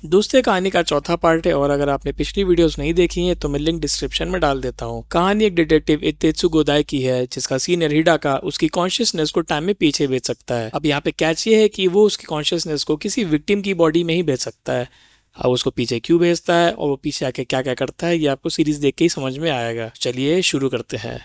दोस्तों, कहानी का चौथा पार्ट है और अगर आपने पिछली वीडियोस नहीं देखी हैं तो मैं लिंक डिस्क्रिप्शन में डाल देता हूँ। कहानी एक डिटेक्टिव इतेत्सु गोदाई की है जिसका सीनियर हिडाका उसकी कॉन्शियसनेस को टाइम में पीछे भेज सकता है। अब यहाँ पे कैच ये है कि वो उसकी कॉन्शियसनेस को किसी विक्टिम की बॉडी में ही भेज सकता है। अब उसको पीछे क्यों भेजता है और वो पीछे आके क्या क्या करता है ये आपको सीरीज देख के ही समझ में आएगा। चलिए शुरू करते हैं।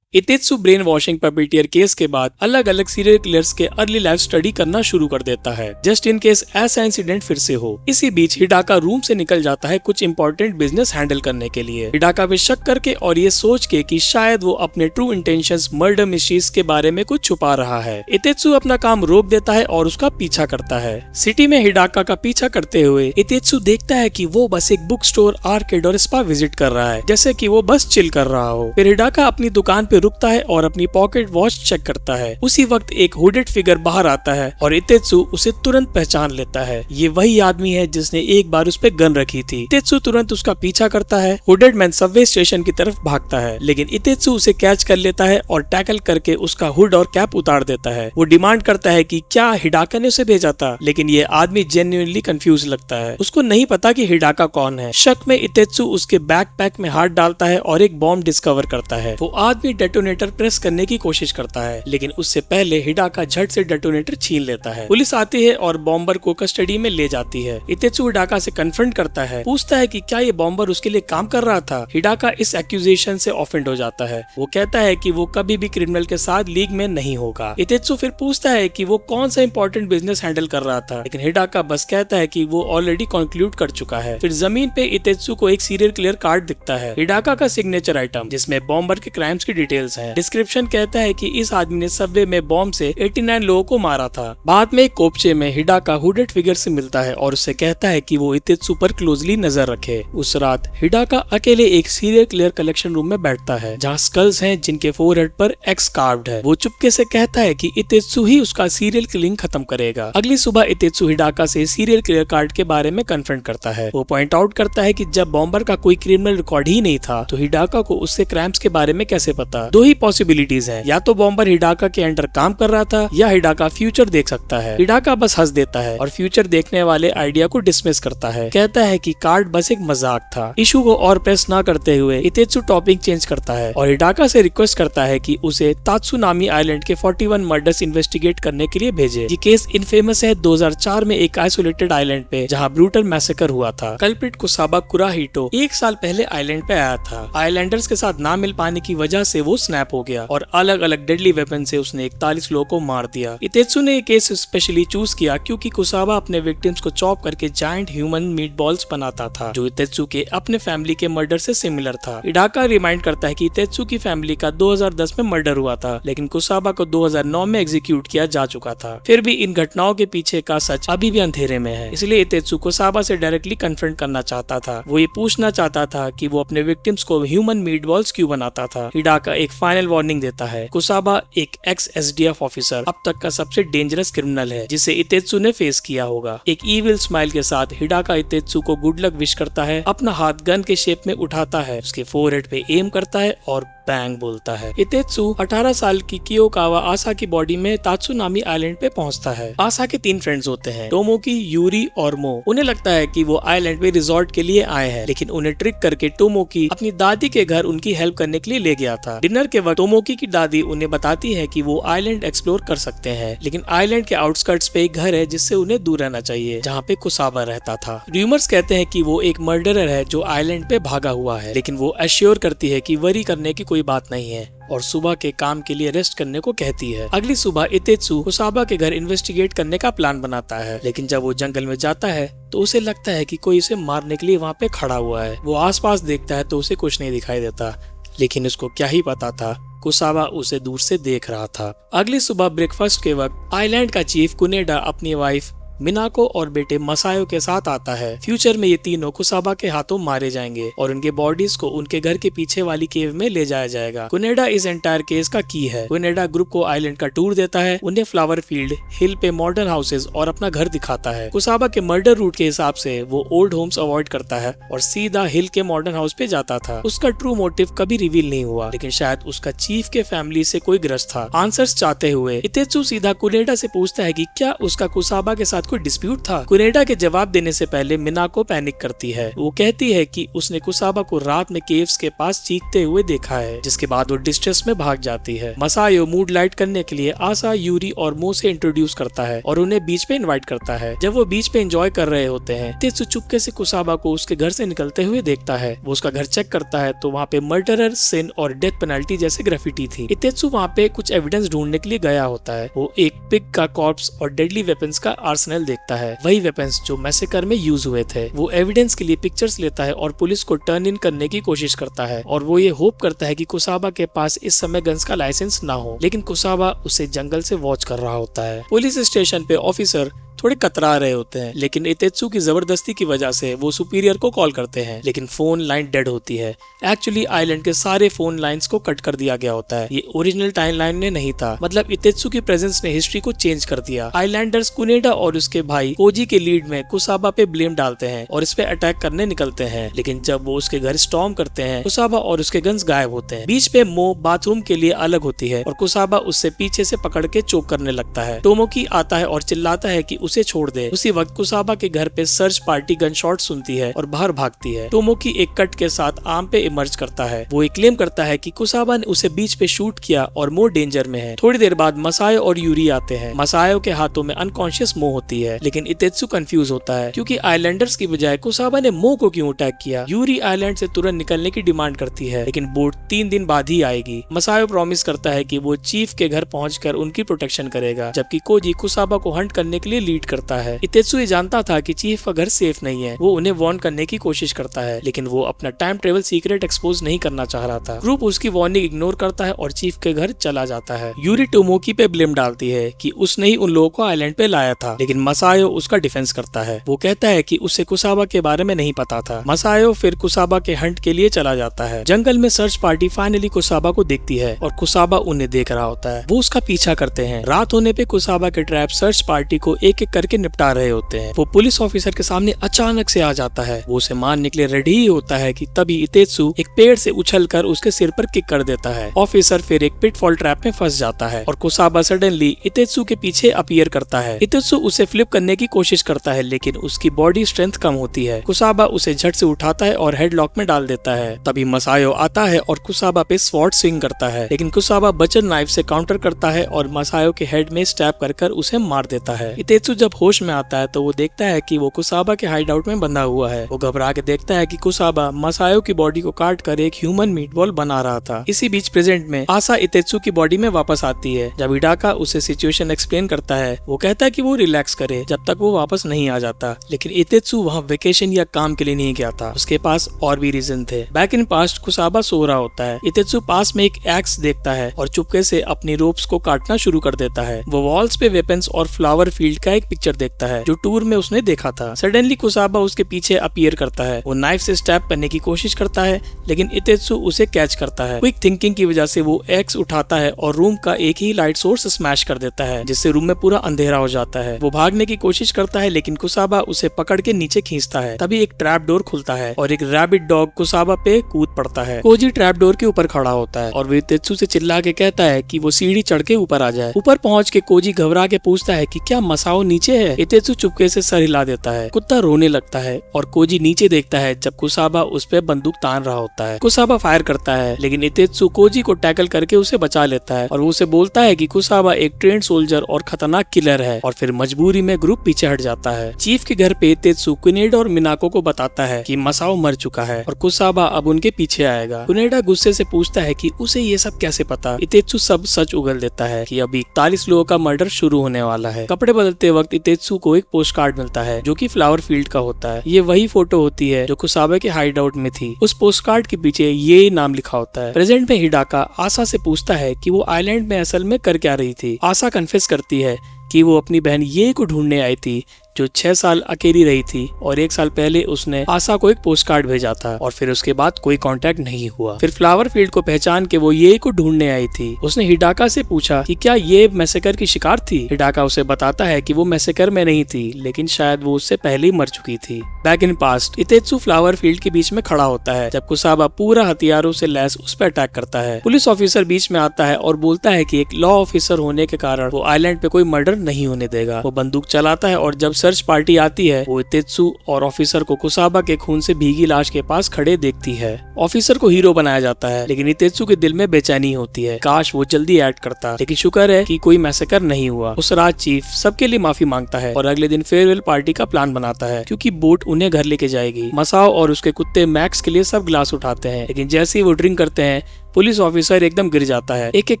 इतेत्सु ब्रेन वॉशिंग पपीटियर केस के बाद अलग अलग सीरियल किलर्स के अर्ली लाइफ स्टडी करना शुरू कर देता है, जस्ट इन केस ऐसा इंसिडेंट फिर से हो। इसी बीच हिडाका रूम से निकल जाता है कुछ इंपॉर्टेंट बिजनेस हैंडल करने के लिए। हिडाका पे शक करके और ये सोच के कि शायद वो अपने ट्रू इंटेंशंस मर्डर मिस्ट्रीज के बारे में कुछ छुपा रहा है। इतेत्सु अपना काम रोक देता है और उसका पीछा करता है। सिटी में हिडाका का पीछा करते हुए इतेत्सु देखता है कि वो बस एक बुक स्टोर, आर्केड और स्पा विजिट कर रहा है, जैसे कि वो बस चिल कर रहा हो। फिर हिडाका अपनी दुकान पे रुकता है और अपनी पॉकेट वॉच चेक करता है। उसी वक्त एक हुडेड फिगर बाहर आता है और इतेत्सु उसे तुरंत पहचान लेता है। ये वही आदमी है जिसने एक बार उस पे गन रखी थी। इतेत्सु तुरंत उसका पीछा करता है। हुडेड मैन सबवे स्टेशन की तरफ भागता है, लेकिन इतेत्सु उसे कैच कर लेता है और टैकल करके उसका हुड और कैप उतार देता है। वो डिमांड करता है कि क्या हिडाका ने उसे भेजा था, लेकिन ये आदमी जेन्युइनली कंफ्यूज लगता है। उसको नहीं पता कि हिडाका कौन है। शक में इतेत्सु उसके बैकपैक में हाथ डालता है और एक बॉम्ब डिस्कवर करता है। वो आदमी डेटोनेटर प्रेस करने की कोशिश करता है, लेकिन उससे पहले हिडाका झट से डेटोनेटर छीन लेता है। पुलिस आती है और बॉम्बर को कस्टडी में ले जाती है। इतेत्सु हिडाका से कन्फ्रंट करता है, पूछता है कि क्या ये बॉम्बर उसके लिए काम कर रहा था। हिडाका इस एक्यूजेशन से ऑफेंड हो जाता है। वो कहता है कि वो कभी भी क्रिमिनल के साथ लीग में नहीं होगा। इतेत्सु फिर पूछता है कि वो कौन सा इंपॉर्टेंट बिजनेस हैंडल कर रहा था, लेकिन हिडाका बस कहता है कि वो ऑलरेडी कंक्लूड कर चुका है। फिर जमीन पे इतेत्सु को एक सीरियल किलर कार्ड दिखता है, हिडाका का सिग्नेचर आइटम, जिसमें बॉम्बर के क्राइम्स की डिटेल्स हैं। डिस्क्रिप्शन कहता है कि इस आदमी ने सबवे में बॉम्ब से 89 लोगों को मारा था। बाद में एक कोपचे में हिडाका हुडेड फिगर से मिलता है और उससे कहता है कि वो इतेत्सु पर क्लोजली नजर रखे। उस रात हिडाका अकेले एक सीरियल किलर कलेक्शन रूम में बैठता है, जहाँ स्कल्स हैं जिनके फोरहेड पर एक्स कार्व्ड है। वो चुपके से कहता है कि इतेत्सु ही उसका सीरियल किलिंग खत्म करेगा। अगली सुबह इतेत्सु हिडाका से सीरियल किलर कार्ड के बारे में कन्फ्रंट करता है। वो पॉइंट आउट करता है कि जब बॉम्बर का कोई क्रिमिनल रिकॉर्ड ही नहीं था तो हिडाका को उससे क्राइम्स के बारे में कैसे पता। दो ही पॉसिबिलिटीज हैं, या तो बॉम्बर हिडाका के अंडर काम कर रहा था या हिडाका फ्यूचर देख सकता है। हिडाका बस हंस देता है और फ्यूचर देखने वाले आइडिया को डिसमिस करता है। कहता है कि कार्ड बस एक मजाक था। इशू को और प्रेस न करते हुए इतेत्सु टॉपिक चेंज करता है और हिडाका से रिक्वेस्ट करता है कि उसे तात्सुनामी आइलैंड के 41 मर्डर्स इन्वेस्टिगेट करने के लिए भेजे। ये केस इनफेमस है 2004 में एक आइसोलेटेड आइलैंड पे जहाँ ब्रूटल मैसेकर हुआ था। कल्प्रिट कुसाबा कुराहिटो 1 साल पहले आइलैंड पे आया था। आइलैंडर्स के साथ ना मिल पाने की वजह से वो स्नैप हो गया और अलग अलग डेडली वेपन से उसने 41 लोगों को मार दिया। इतेत्सु ने ये केस स्पेशली चूज किया क्योंकि कुसाबा अपने विक्टिम्स को चॉप करके जायंट ह्यूमन मीट बॉल्स बनाता था, जो इतेत्सु के अपने फैमिली के मर्डर से सिमिलर था। हिडाका रिमाइंड करता है कि इतेत्सु की फैमिली का 2010 में मर्डर हुआ था, लेकिन कुसाबा को 2009 में एग्जीक्यूट किया जा चुका था। फिर भी इन घटनाओं के पीछे का सच अभी भी अंधेरे में है, इसलिए इतेत्सु कुसाबा से डायरेक्टली कन्फ्रंट करना चाहता था। वो ये पूछना चाहता था कि वो अपने विक्टिम्स को ह्यूमन मीट बॉल्स क्यों बनाता था। हिडाका एक फाइनल वार्निंग देता है। कुसाबा एक एक्स एसडीएफ ऑफिसर, अब तक का सबसे डेंजरस क्रिमिनल है जिसे इतेत्सु ने फेस किया होगा। एक ईविल स्माइल के साथ हिडाका इतेत्सु को गुड लक विश करता है, अपना हाथ गन के शेप में उठाता है, उसके फोरहेड पे एम करता है और बैंग बोलता है। इतेत्सु 18 साल की कियोकावा आसा की बॉडी में तात्सुनामी आइलैंड पे पहुंचता है। आसा के 3 फ्रेंड्स होते हैं, टोमोकी, यूरी और मो। उन्हें लगता है कि वो आइलैंड पे रिजॉर्ट के लिए आए हैं, लेकिन उन्हें ट्रिक करके टोमोकी अपनी दादी के घर उनकी हेल्प करने के लिए ले गया था। डिनर के वक्त टोमोकी की दादी उन्हें बताती है कि वो आइलैंड एक्सप्लोर कर सकते हैं, लेकिन आइलैंड के आउटस्कर्ट्स पे एक घर है जिससे उन्हें दूर रहना चाहिए, जहाँ पे कुसाबा रहता था। रूमर्स कहते हैं कि वो एक मर्डरर है जो आइलैंड पे भागा हुआ है, लेकिन वो एश्योर करती है कि वरी करने की कोई बात नहीं है और सुबह के काम के लिए रेस्ट करने को कहती है। अगली सुबह इतेत्सु कुसाबा के घर इन्वेस्टिगेट करने का प्लान बनाता है, लेकिन जब वो जंगल में जाता है तो उसे लगता है कि कोई उसे मारने के लिए वहाँ पे खड़ा हुआ है। वो आसपास देखता है तो उसे कुछ नहीं दिखाई देता, लेकिन उसको क्या ही पता था, कुसाबा उसे दूर से देख रहा था। अगली सुबह ब्रेकफास्ट के वक्त आइलैंड का चीफ कुनेडा अपनी वाइफ मिनाको और बेटे मसायो के साथ आता है। फ्यूचर में ये तीनों कुसाबा के हाथों मारे जाएंगे और उनके बॉडीज को उनके घर के पीछे वाली केव में ले जाया जाएगा। कुनेडा इस एंटायर केस का की है। कुनेडा ग्रुप को आइलैंड का टूर देता है, उन्हें फ्लावर फील्ड, हिल पे मॉडर्न हाउसेज और अपना घर दिखाता है। कुसाबा के मर्डर रूट के हिसाब से वो ओल्ड होम्स अवॉइड करता है और सीधा हिल के मॉडर्न हाउस पे जाता था। उसका ट्रू मोटिव कभी रिवील नहीं हुआ, लेकिन शायद उसका चीफ के फैमिली से कोई ग्रस्त था। आंसर्स चाहते हुए इतेत्सु सीधा कुनेडा से पूछता है कि क्या उसका कुसाबा के साथ कोई डिस्प्यूट था? कुनेडा के जवाब देने से पहले मिनाको पैनिक करती है। वो कहती है कि उसने कुसाबा को रात में केव्स के पास चीखते हुए देखा है, जिसके बाद वो डिस्ट्रेस में भाग जाती है। मसायो मूड लाइट करने के लिए आसा, यूरी और मो से इंट्रोड्यूस करता है और उन्हें बीच पे इनवाइट करता है। जब वो बीच पे एंजॉय कर रहे होते हैं, इतेत्सु चुपके से कुसाबा को उसके घर से निकलते हुए देखता है। वो उसका घर चेक करता है तो वहाँ पे मर्डरर, सिन और डेथ पेनल्टी जैसे ग्राफिटी थी। इतेत्सु वहाँ पे कुछ एविडेंस ढूंढने के लिए गया होता है। वो एक पिग का कॉर्प्स और डेडली वेपन्स का आर्सेनल देखता है, वही वेपन्स जो मैसेकर में यूज हुए थे। वो एविडेंस के लिए पिक्चर्स लेता है और पुलिस को टर्न इन करने की कोशिश करता है और वो ये होप करता है कि कुसाबा के पास इस समय गन्स का लाइसेंस ना हो, लेकिन कुसाबा उसे जंगल से वॉच कर रहा होता है। पुलिस स्टेशन पे ऑफिसर थोड़े कतरा रहे होते हैं, लेकिन इतेत्सु की जबरदस्ती की वजह से वो सुपीरियर को कॉल करते हैं, लेकिन फोन लाइन डेड होती है। एक्चुअली आइलैंड के सारे फोन लाइंस को कट कर दिया गया होता है। ये ओरिजिनल टाइम लाइन में नहीं था, मतलब इतेत्सु की प्रेजेंस ने हिस्ट्री को चेंज कर दिया। आइलैंडर्स कुनेडा और उसके भाई कोजी के लीड में कुसाबा पे ब्लेम डालते हैं और इस पे अटैक करने निकलते हैं, लेकिन जब वो उसके घर स्टॉर्म करते हैं, कुसाबा और उसके गन्स गायब होते हैं। बीच पे मो बाथरूम के लिए अलग होती है और कुसाबा उससे पीछे से पकड़ के चोक करने लगता है। टोमोकी आता है और चिल्लाता है कि उसे छोड़ दे। उसी वक्त कुसाबा के घर पे सर्च पार्टी गन शॉट सुनती है और बाहर भागती है। टोमोकी एक कट के साथ आर्म पे इमर्ज करता है। वो एक क्लेम करता है कि कुसाबा ने उसे बीच पे शूट किया और मो डेंजर में है। थोड़ी देर बाद मसायो और यूरी आते हैं। मसायो के हाथों में अनकॉन्शियस मो होती है, लेकिन इतेत्सु कंफ्यूज होता है क्योंकि आइलैंडर्स की बजाय कुसाबा ने मो को क्यों अटैक किया। यूरी आइलैंड से तुरंत निकलने की डिमांड करती है, लेकिन बोट 3 दिन बाद ही आएगी। मसायो प्रॉमिस करता है कि वो चीफ के घर पहुंचकर उनकी प्रोटेक्शन करेगा, जबकि कोजी कुसाबा को हंट करने के लिए लीड करता है। इतेत्सु ये जानता था कि चीफ का घर सेफ नहीं है। वो उन्हें वार्न करने की कोशिश करता है, लेकिन वो अपना टाइम ट्रेवल सीक्रेट एक्सपोज नहीं करना चाह रहा था। ग्रुप उसकी वार्निंग इग्नोर करता है और चीफ के घर चला जाता है। यूरी टोमोकी पे ब्लेम डालती है कि उसने ही उन लोगों को आइलैंड पे लाया था, लेकिन मसायो उसका डिफेंस करता है। वो कहता है कि उसे कुसाबा के बारे में नहीं पता था। मसायो फिर कुसाबा के हंट के लिए चला जाता है। जंगल में सर्च पार्टी फाइनली कुसाबा को देखती है और कुसाबा उन्हें देख रहा होता है। वो उसका पीछा करते हैं। रात होने पे कुसाबा के ट्रैप सर्च पार्टी को एक एक करके निपटा रहे होते हैं। वो पुलिस ऑफिसर के सामने अचानक से आ जाता है। वो उसे मारने के लिए रेडी ही होता है कि तभी इतेत्सु एक पेड़ से उछलकर उसके सिर पर किक कर देता है। ऑफिसर फिर एक पिटफॉल ट्रैप में फंस जाता है और कुसाबा सडनली इतेत्सु के पीछे अपीयर करता है। इतेत्सु उसे फ्लिप करने की कोशिश करता है, लेकिन उसकी बॉडी स्ट्रेंथ कम होती है। कुसाबा उसे झट से उठाता है और हेडलॉक में डाल देता है। तभी मसायो आता है और कुसाबा पे स्वॉर्ड स्विंग करता है, लेकिन कुसाबा बचन नाइफ से काउंटर करता है और मसायो के हेड में स्टैब कर उसे मार देता है। इतेत्सु जब होश में आता है तो वो देखता है कि वो कुसाबा के हाइड आउट में बंधा हुआ है। वो घबरा के देखता है कि कुसाबा मसायो की बॉडी को काट कर एक ह्यूमन मीट बॉल बना रहा था। इसी बीच प्रेजेंट में आसा इतेत्सु की बॉडी में वापस आती है। जब हिडाका उसे सिचुएशन एक्सप्लेन करता है, वो कहता है कि वो रिलैक्स करे जब तक वो वापस नहीं आ जाता, लेकिन इतेत्सु वहाँ वेकेशन या काम के लिए नहीं गया था। उसके पास और भी रीजन थे। बैक इन पास्ट कुसाबा सो रहा होता है। इतेत्सु पास में एक एक्स देखता है और चुपके से अपनी रोप्स को काटना शुरू कर देता है। वो वॉल्स पे वेपन्स और फ्लावर फील्ड का एक पिक्चर देखता है जो टूर में उसने देखा था। सडनली कुसाबा उसके पीछे अपीयर करता है। वो नाइफ से स्टैब करने की कोशिश करता है, लेकिन इतेत्सु उसे कैच करता है। क्विक थिंकिंग की वजह से वो एक्स उठाता है और रूम का एक ही लाइट सोर्स स्मैश कर देता है, जिससे रूम में पूरा अंधेरा हो जाता है। वो भागने की कोशिश करता है, लेकिन कुसाबा उसे पकड़ के नीचे खींचता है। तभी एक ट्रैप डोर खुलता है और एक रैबिट डॉग कुसाबा पे कूद पड़ता है। कोजी ट्रैप डोर के ऊपर खड़ा होता है और वो इतेत्सु से चिल्ला के कहता है कि वो सीढ़ी चढ़ के ऊपर आ जाए। ऊपर पहुंच के कोजी घबरा के पूछता है कि क्या मसाओ नीचे है। इतेत्सु चुपके से सर हिला देता है। कुत्ता रोने लगता है और कोजी नीचे देखता है जब कुसाबा उस पे बंदूक तान रहा होता है। कुसाबा फायर करता है, लेकिन इतेत्सु कोजी को टैकल करके उसे बचा लेता है और वो उसे बोलता है कि कुसाबा एक ट्रेंड सोल्जर और खतरनाक किलर है, और फिर मजबूरी में ग्रुप पीछे हट जाता है। चीफ के घर पे इतेत्सु कुनेडा और मिनाको को बताता है कि मसाओ मर चुका है और कुसाबा अब उनके पीछे आएगा। कुनेडा गुस्से से पूछता है कि उसे ये सब कैसे पता। इतेत्सु सब सच उगल देता है कि अभी 41 लोगों का मर्डर शुरू होने वाला है। कपड़े बदलते वक्त इतेत्सु को एक पोस्ट कार्ड मिलता है जो कि फ्लावर फील्ड का होता है। ये वही फोटो होती है जो कुसाबा के हाइड आउट में थी। उस पोस्ट कार्ड के पीछे ये नाम लिखा होता है। प्रेजेंट में हिडाका आसा से पूछता है कि वो आइलैंड में असल में कर क्या रही थी। आसा कन्फेस करती है कि वो अपनी बहन ये को ढूंढने आई थी जो 6 साल अकेली रही थी और 1 साल पहले उसने आशा को एक पोस्ट कार्ड भेजा था और फिर उसके बाद कोई कांटेक्ट नहीं हुआ। फिर फ्लावर फील्ड को पहचान के वो ये को ढूंढने आई थी। उसने हिडाका से पूछा कि क्या ये मैसेकर की शिकार थी। हिडाका उसे बताता है कि वो मैसेकर में नहीं थी, लेकिन शायद वो उससे पहले ही मर चुकी थी। बैक इन पास्ट इतेत्सु फ्लावर फील्ड के बीच में खड़ा होता है जब कुसाबा पूरा हथियारों से लैस उस पर अटैक करता है। पुलिस ऑफिसर बीच में आता है और बोलता है कि एक लॉ ऑफिसर होने के कारण वो आइलैंड पे कोई मर्डर नहीं होने देगा। वो बंदूक चलाता है और जब सर्च पार्टी आती है वो इतेत्सु और ऑफिसर को कुसाबा के खून से भीगी लाश के पास खड़े देखती है। ऑफिसर को हीरो बनाया जाता है, लेकिन इतेत्सु के दिल में बेचैनी होती है। काश वो जल्दी एक्ट करता, लेकिन शुक्र है कि कोई मैसेकर नहीं हुआ। उस रात चीफ सबके लिए माफी मांगता है और अगले दिन फेयरवेल पार्टी का प्लान बनाता है क्योंकि बोट उन्हें घर लेके जाएगी। मसाओ और उसके कुत्ते मैक्स के लिए सब ग्लास उठाते हैं, लेकिन जैसे ही वो ड्रिंक करते हैं पुलिस ऑफिसर एकदम गिर जाता है। एक एक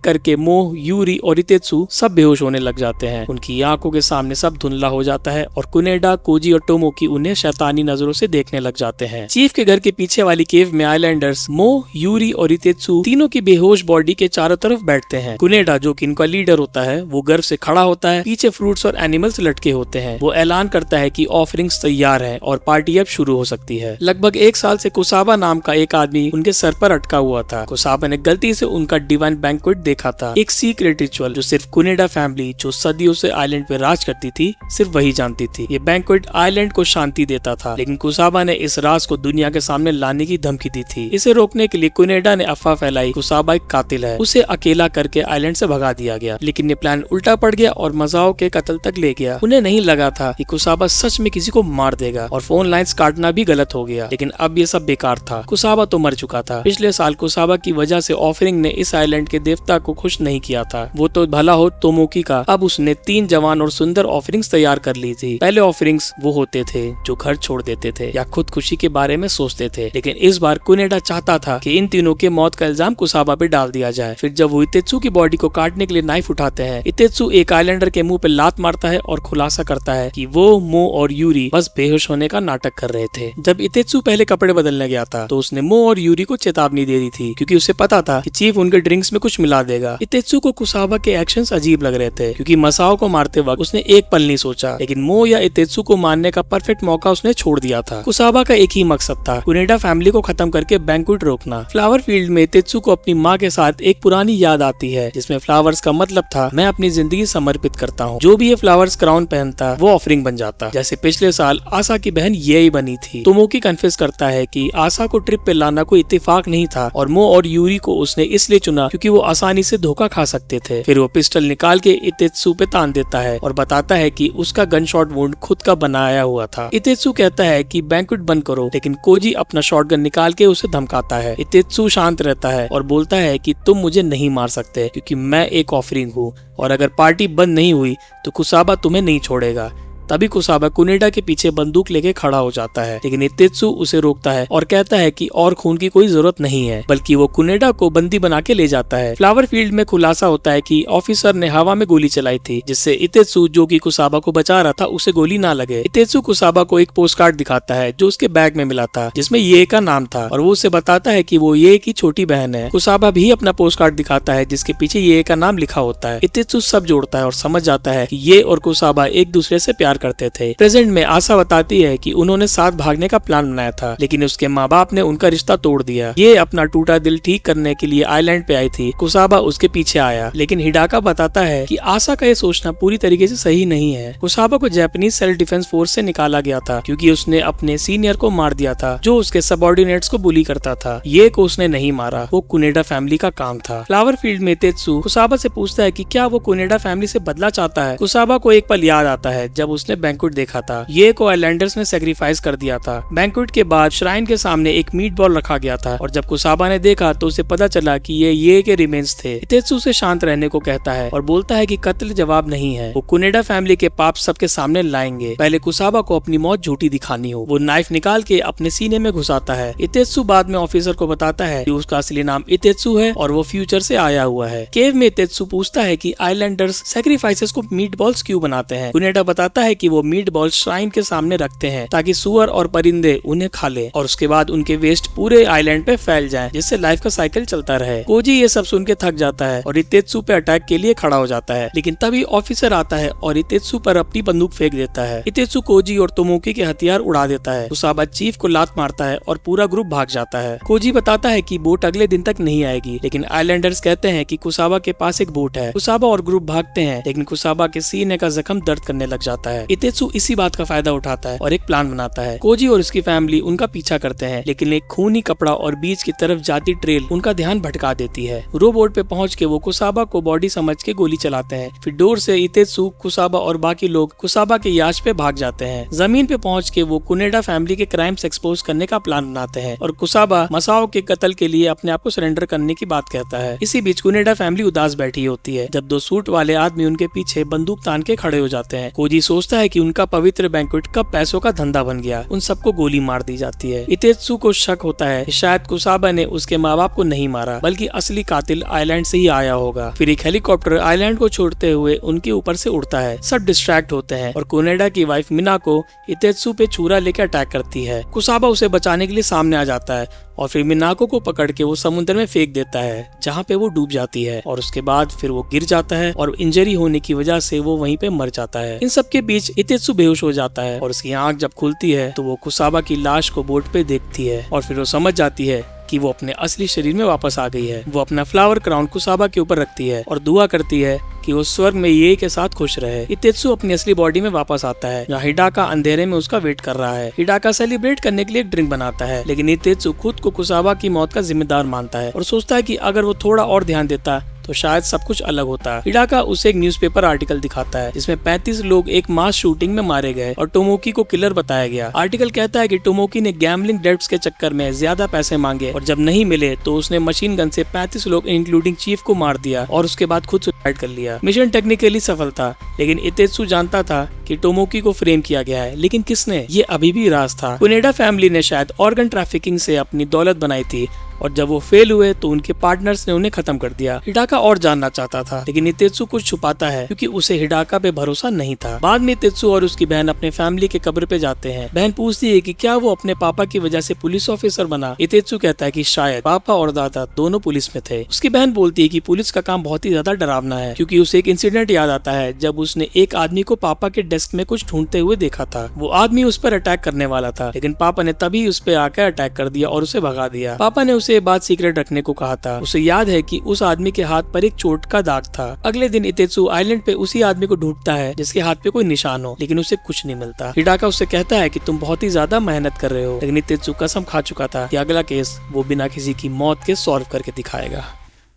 करके मोह, यूरी और इतेत्सु सब बेहोश होने लग जाते हैं। उनकी आंखों के सामने सब धुंधला हो जाता है और कुनेडा, कोजी और टोमोकी उन्हें शैतानी नजरों से देखने लग जाते हैं। चीफ के घर के पीछे वाली केव में आइलैंडर्स मोह, यूरी और इतेत्सु तीनों की बेहोश बॉडी के चारों तरफ बैठते हैं। कुनेडा जो कि इनका लीडर होता है वो गर्व से खड़ा होता है। पीछे फ्रूट्स और एनिमल्स लटके होते हैं। वो ऐलान करता है कि ऑफरिंग्स तैयार है और पार्टी अब शुरू हो सकती है। लगभग 1 साल से कुसाबा नाम का एक आदमी उनके सर पर अटका हुआ था। कुसाबा ने गलती से उनका डिवाइन बैंक्वेट देखा था, एक सीक्रेट रिचुअल जो सिर्फ कुनेडा फैमिली जो सदियों से आइलैंड पे राज करती थी सिर्फ वही जानती थी। ये बैंक्वेट आइलैंड को शांति देता था, लेकिन कुसाबा ने इस राज को दुनिया के सामने लाने की धमकी दी थी। इसे रोकने के लिए कुनेडा ने अफवाह फैलाई कुसाबा एक कातिल है, उसे अकेला करके आइलैंड से भगा दिया गया। लेकिन ये प्लान उल्टा पड़ गया और मजाओ के कत्ल तक ले गया। उन्हें नहीं लगा था कि कुसाबा सच में किसी को मार देगा और फोन लाइंस काटना भी गलत हो गया, लेकिन अब ये सब बेकार था। कुसाबा तो मर चुका था। पिछले साल कुसाबा की वजह से ऑफरिंग ने इस आइलैंड के देवता को खुश नहीं किया था। वो तो भला हो टोमोकी का। अब उसने 3 जवान और सुंदर ऑफरिंग्स तैयार कर ली थी। पहले ऑफरिंग्स वो होते थे जो घर छोड़ देते थे या खुदकुशी के बारे में सोचते थे, लेकिन इस बार कुनेडा चाहता था कि इन तीनों के मौत का इल्जाम कुसाबा पे डाल दिया जाए। फिर जब वो इतेत्सु की बॉडी को काटने के लिए नाइफ उठाते हैं, इतेत्सु एक आइलैंडर के मुंह पे लात मारता है और खुलासा करता है कि वो, मो और यूरी बस बेहोश होने का नाटक कर रहे थे। जब इतेत्सु पहले कपड़े बदलने गया था तो उसने मो और यूरी को चेतावनी दे दी थी क्योंकि उसे पता था कि चीफ उनके ड्रिंक्स में कुछ मिला देगा। इतेत्सु को कुसाबा के एक्शंस अजीब लग रहे थे क्योंकि मसाओ को मारते वक्त उसने एक पल नहीं सोचा, लेकिन मो या इतेत्सु को मारने का परफेक्ट मौका उसने छोड़ दिया था। कुसाबा का एक ही मकसद था, कुनेडा फैमिली को खत्म करके बैंक्वेट रोकना। फ्लावर फील्ड में इतेत्सु को अपनी माँ के साथ एक पुरानी याद आती है जिसमें फ्लावर्स का मतलब था मैं अपनी जिंदगी समर्पित करता हूँ। जो भी ये फ्लावर्स क्राउन पहनता वो ऑफरिंग बन जाता, जैसे पिछले साल आशा की बहन ये बनी थी। टोमोकी कन्फेस करता है कि आशा को ट्रिप पे लाना कोई इत्तेफाक नहीं था और मो और यूरी को उसने इसलिए चुना क्योंकि वो आसानी से धोखा खा सकते थे। फिर वो पिस्टल निकाल के इतेत्सु पे तान देता है और बताता है कि उसका गन शॉट वुंड खुद का बनाया हुआ था। इतेत्सु कहता है कि बैंक्वेट बंद करो, लेकिन कोजी अपना शॉटगन निकाल के उसे धमकाता है। इतेत्सु शांत रहता है और बोलता है कि तुम मुझे नहीं मार सकते क्योंकि मैं एक ऑफरिंग हूँ और अगर पार्टी बंद नहीं हुई तो कुसाबा तुम्हें नहीं छोड़ेगा। तभी कुसाबा कुनेडा के पीछे बंदूक लेके खड़ा हो जाता है, लेकिन इतेत्सु उसे रोकता है और कहता है कि और खून की कोई जरूरत नहीं है, बल्कि वो कुनेडा को बंदी बना के ले जाता है। फ्लावर फील्ड में खुलासा होता है कि ऑफिसर ने हवा में गोली चलाई थी जिससे इतेत्सु जो कि कुसाबा को बचा रहा था उसे गोली ना लगे। इतेत्सु कुसाबा को एक पोस्ट कार्ड दिखाता है जो उसके बैग में मिला था जिसमें ये का नाम था और वो उसे बताता है कि वो ये की छोटी बहन है। कुसाबा भी अपना पोस्ट कार्ड दिखाता है जिसके पीछे ये का नाम लिखा होता है। इतेत्सु सब जोड़ता है और समझ जाता है कि ये और कुसाबा एक दूसरे से प्यार करते थे। प्रेजेंट में आशा बताती है कि उन्होंने साथ भागने का प्लान बनाया था, लेकिन उसके माँ बाप ने उनका रिश्ता तोड़ दिया। ये अपना टूटा दिल ठीक करने के लिए आइलैंड पे आई थी। कुसाबा उसके पीछे आया, लेकिन हिडाका बताता है कि आशा का ये सोचना पूरी तरीके से सही नहीं है। कुसाबा को जापानीज सेल्फ डिफेंस फोर्स से निकाला गया था क्योंकि उसने अपने सीनियर को मार दिया था जो उसके सबऑर्डिनेट्स को बुली करता था। ये को उसने नहीं मारा, वो कुनेडा फैमिली का काम था। फ्लावर फील्ड में इतेत्सु कुसाबा से पूछता है कि क्या वो कुनेडा फैमिली से बदला चाहता है। कुसाबा को एक पल याद आता है जब उसने बैंक्वेट देखा था। ये को आइलैंडर्स ने सैक्रिफाइस कर दिया था। बैंक्वेट के बाद श्राइन के सामने एक मीट बॉल रखा गया था और जब कुसाबा ने देखा तो उसे पता चला कि ये के रिमेन्स थे। इतेत्सु से शांत रहने को कहता है और बोलता है कि कत्ल जवाब नहीं है, वो कुनेडा फैमिली के पाप सबके सामने लाएंगे। पहले कुसाबा को अपनी मौत झूठी दिखानी हो। वो नाइफ निकाल के अपने सीने में घुसाता है। इतेत्सु बाद में ऑफिसर को बताता है कि उसका असली नाम इतेत्सु है और वो फ्यूचर से आया हुआ है। केव में इतेत्सु पूछता है कि आइलैंडर्स सैक्रिफाइसेस को मीट बॉल्स क्यों बनाते हैं। कुनेडा बताता है कि वो मीट बॉल श्राइन के सामने रखते हैं ताकि सुअर और परिंदे उन्हें खा ले और उसके बाद उनके वेस्ट पूरे आइलैंड पे फैल जाएं, जिससे लाइफ का साइकिल चलता रहे। कोजी ये सब सुन के थक जाता है और इतेत्सु पे अटैक के लिए खड़ा हो जाता है, लेकिन तभी ऑफिसर आता है और इतेत्सु पर अपनी बंदूक फेंक देता है। इतेत्सु कोजी और तोमोकी के हथियार उड़ा देता है। कुसाबा चीफ को लात मारता है और पूरा ग्रुप भाग जाता है। कोजी बताता है कि बोट अगले दिन तक नहीं आएगी, लेकिन आइलैंडर्स कहते हैं कि कुसाबा के पास एक बोट है। कुसाबा और ग्रुप भागते हैं, लेकिन कुसाबा के सीने का जख्म दर्द करने लग जाता है। इतेत्सु इसी बात का फायदा उठाता है और एक प्लान बनाता है। कोजी और उसकी फैमिली उनका पीछा करते हैं, लेकिन एक खूनी कपड़ा और बीच की तरफ जाती ट्रेल उनका ध्यान भटका देती है। रो बोट पे पहुंच के वो कुसाबा को बॉडी समझ के गोली चलाते हैं। फिर डोर से इतेत्सु, कुसाबा और बाकी लोग कुसाबा के याच पे भाग जाते हैं। जमीन पे पहुंच के वो कुनेडा फैमिली के क्राइम्स एक्सपोज करने का प्लान बनाते हैं और कुसाबा मसाओ के कत्ल के लिए अपने आप को सरेंडर करने की बात कहता है। इसी बीच कुनेडा फैमिली उदास बैठी होती है जब दो सूट वाले आदमी उनके पीछे बंदूक तान के खड़े हो जाते हैं। कोजी सोचता है कि उनका पवित्र बैंक्वेट कब पैसों का धंधा बन गया। उन सबको गोली मार दी जाती है। इतेत्सु को शक होता है कि शायद कुसाबा ने उसके माँ बाप को नहीं मारा, बल्कि असली कातिल आइलैंड से ही आया होगा। फिर एक हेलीकॉप्टर आइलैंड को छोड़ते हुए उनके ऊपर से उड़ता है। सब डिस्ट्रैक्ट होते हैं और कुनेडा की वाइफ मिना को इतेत्सु पे छुरा लेकर अटैक करती है। कुसाबा उसे बचाने के लिए सामने आ जाता है और फिर मिनाको को पकड़ के वो समुद्र में फेंक देता है, जहाँ पे वो डूब जाती है और उसके बाद फिर वो गिर जाता है और इंजरी होने की वजह से वो वहीं पे मर जाता है। इन सब के बीच इतेत्सु बेहोश हो जाता है और उसकी आंख जब खुलती है तो वो कुसाबा की लाश को बोट पे देखती है और फिर वो समझ जाती है कि वो अपने असली शरीर में वापस आ गई है। वो अपना फ्लावर क्राउन कुसाबा के ऊपर रखती है और दुआ करती है कि वो स्वर्ग में ये के साथ खुश रहे। इतेत्सु अपनी असली बॉडी में वापस आता है, जहाँ हिडाका अंधेरे में उसका वेट कर रहा है। हिडाका सेलिब्रेट करने के लिए एक ड्रिंक बनाता है, लेकिन इतेत्सु खुद को कुसाबा की मौत का जिम्मेदार मानता है और सोचता है कि अगर वो थोड़ा और ध्यान देता तो शायद सब कुछ अलग होता। हिडाका उसे एक न्यूज़पेपर आर्टिकल दिखाता है जिसमें 35 लोग एक मास शूटिंग में मारे गए और टोमोकी को किलर बताया गया। आर्टिकल कहता है कि टोमोकी ने गैम्बलिंग डेब्ट्स के चक्कर में ज्यादा पैसे मांगे और जब नहीं मिले तो उसने मशीन गन से 35 लोग इंक्लूडिंग चीफ को मार दिया और उसके बाद खुद सुसाइड कर लिया। मिशन टेक्निकली सफल था, लेकिन इतेत्सु जानता था कि टोमोकी को फ्रेम किया गया है, लेकिन किसने, ये अभी भी राज था। कुनेडा फैमिली ने शायद ऑर्गन ट्रैफिकिंग से अपनी दौलत बनाई थी और जब वो फेल हुए तो उनके पार्टनर्स ने उन्हें खत्म कर दिया। हिडाका और जानना चाहता था, लेकिन इतेत्सु कुछ छुपाता है क्योंकि उसे हिडाका पे भरोसा नहीं था। बाद में इतेत्सु और उसकी बहन अपने फैमिली के कब्र पे जाते हैं। बहन पूछती है कि क्या वो अपने पापा की वजह से पुलिस ऑफिसर बना। इतेत्सु कहता है कि शायद पापा और दादा दोनों पुलिस में थे। उसकी बहन बोलती है कि पुलिस का काम बहुत ही ज्यादा डरावना है, क्योंकि उसे एक इंसिडेंट याद आता है जब उसने एक आदमी को पापा के डेस्क में कुछ ढूंढते हुए देखा था। वो आदमी उस पर अटैक करने वाला था, लेकिन पापा ने तभी उस पर आकर अटैक कर दिया और उसे भगा दिया। पापा ने उसे ये बात सीक्रेट रखने को कहा था। उसे याद है कि उस आदमी के हाथ पर एक चोट का दाग था। अगले दिन इतेत्सु आइलैंड पे उसी आदमी को ढूंढता है जिसके हाथ पे कोई निशान हो, लेकिन उसे कुछ नहीं मिलता। हिडाका उससे कहता है कि तुम बहुत ही ज्यादा मेहनत कर रहे हो, लेकिन इतेत्सु कसम खा चुका था कि अगला केस वो बिना किसी की मौत के सॉल्व करके दिखाएगा।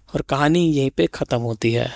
और कहानी यहीं पे खत्म होती है।